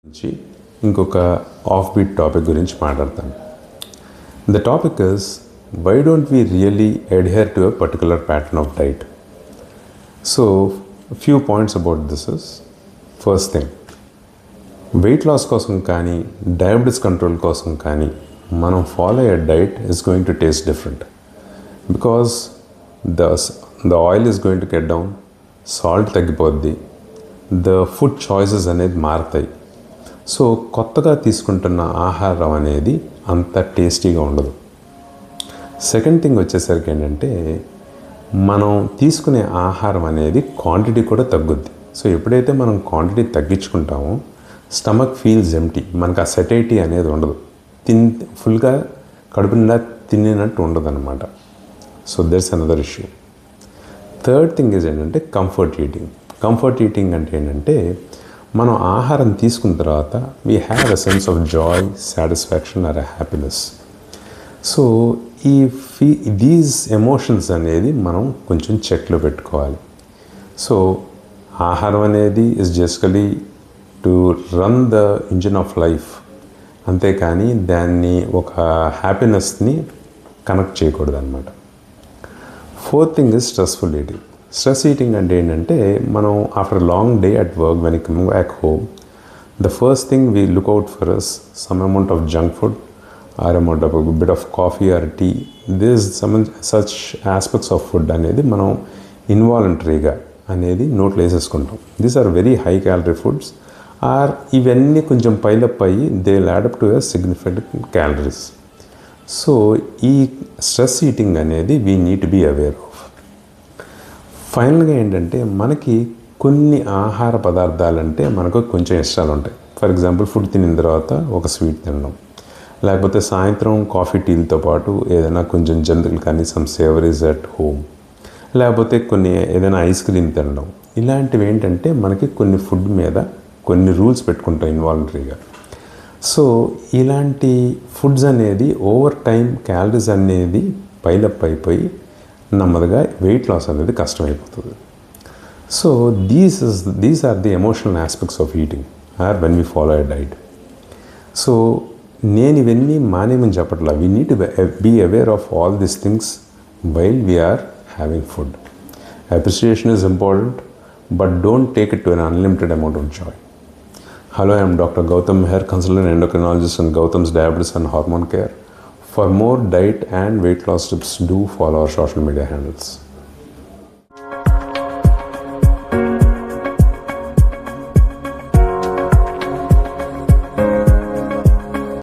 నుంచి ఇంకొక off beat topic గురించి మాట్లాడతాను. The topic is why don't we really adhere to a particular pattern of diet. So few points about this is, first thing, weight loss కోసం కానీ diabetes control కోసం కానీ మనం follow అయ్యే diet is going to taste different because the oil is going to get down, salt తగ్గిపోద్ది, the food choices అనేది మారుతాయి. So కొత్తగా తీసుకుంటున్న ఆహారం అనేది అంత టేస్టీగా ఉండదు. సెకండ్ థింగ్ వచ్చేసరికి ఏంటంటే మనం తీసుకునే ఆహారం అనేది క్వాంటిటీ కూడా తగ్గుద్ది. సో ఎప్పుడైతే మనం క్వాంటిటీ తగ్గించుకుంటామో స్టమక్ ఫీల్స్ ఎంప్టీ, మనకు ఆ సెటైటీ అనేది ఉండదు, ఫుల్గా కడుపు నిండా తినేనట్టు ఉండదు అనమాట. So that's another issue. Third thing is ఏంటంటే కంఫర్ట్ ఈటింగ్. కంఫర్ట్ ఈటింగ్ అంటే ఏంటంటే మనం ఆహారం తీసుకున్న తర్వాత we have a sense of joy, satisfaction or a happiness. So these emotions అనేది మనం కొంచెం చెక్లో పెట్టుకోవాలి. సో ఆహారం అనేది is justly to run the engine of life, అంతేకాని దాన్ని ఒక హ్యాపీనెస్ని కనెక్ట్ చేయకూడదు అనమాట. Fourth thing is stressful eating. Stress eating అంటే ఏంటంటే మనం after long day at work when come back home, the first thing we look out for us some amount of junk food or amount of bit of coffee or tea. This such aspects of food అనేది మనం ఇన్వాలంటరీగా అనేది నోట్లో వేసేసుకుంటాం. These are very high calorie foods or ఇవన్నీ కొంచెం pile up అయ్యి they add up to a significant calories. So ఈ స్ట్రెస్ ఈటింగ్ అనేది we need to be aware of. ఫైనల్గా ఏంటంటే మనకి కొన్ని ఆహార పదార్థాలంటే మనకు కొంచెం ఇష్టాలు ఉంటాయి. ఫర్ ఎగ్జాంపుల్ ఫుడ్ తినిన తర్వాత ఒక స్వీట్ తినడం, లేకపోతే సాయంత్రం కాఫీ టీలతో పాటు ఏదైనా కొంచెం జంతువులు కానీ సమ్ సేవరీస్ అట్ హోమ్, లేకపోతే ఏదైనా ఐస్ క్రీమ్ తినడం. ఇలాంటివి ఏంటంటే మనకి కొన్ని ఫుడ్ మీద కొన్ని రూల్స్ పెట్టుకుంటాం ఇన్వాలంటరీగా. సో ఇలాంటి ఫుడ్స్ అనేది ఓవర్ టైం క్యాలరీస్ అనేది పైలప్ అయిపోయి నెమ్మదిగా వెయిట్ లాస్ అనేది కష్టమైపోతుంది. So these are the emotional aspects of eating or when we follow a diet. So నేను ఇవన్నీ మానేమని చెప్పట్లా, we need to be aware of all these things while we are having food. Appreciation is important, but don't take it to un unlimited amount of joy. Hello, I am Dr. Gautam Meher, consultant endocrinologist in Gautam's Diabetes and Hormone Care. For more diet and weight loss tips, do follow our social media handles.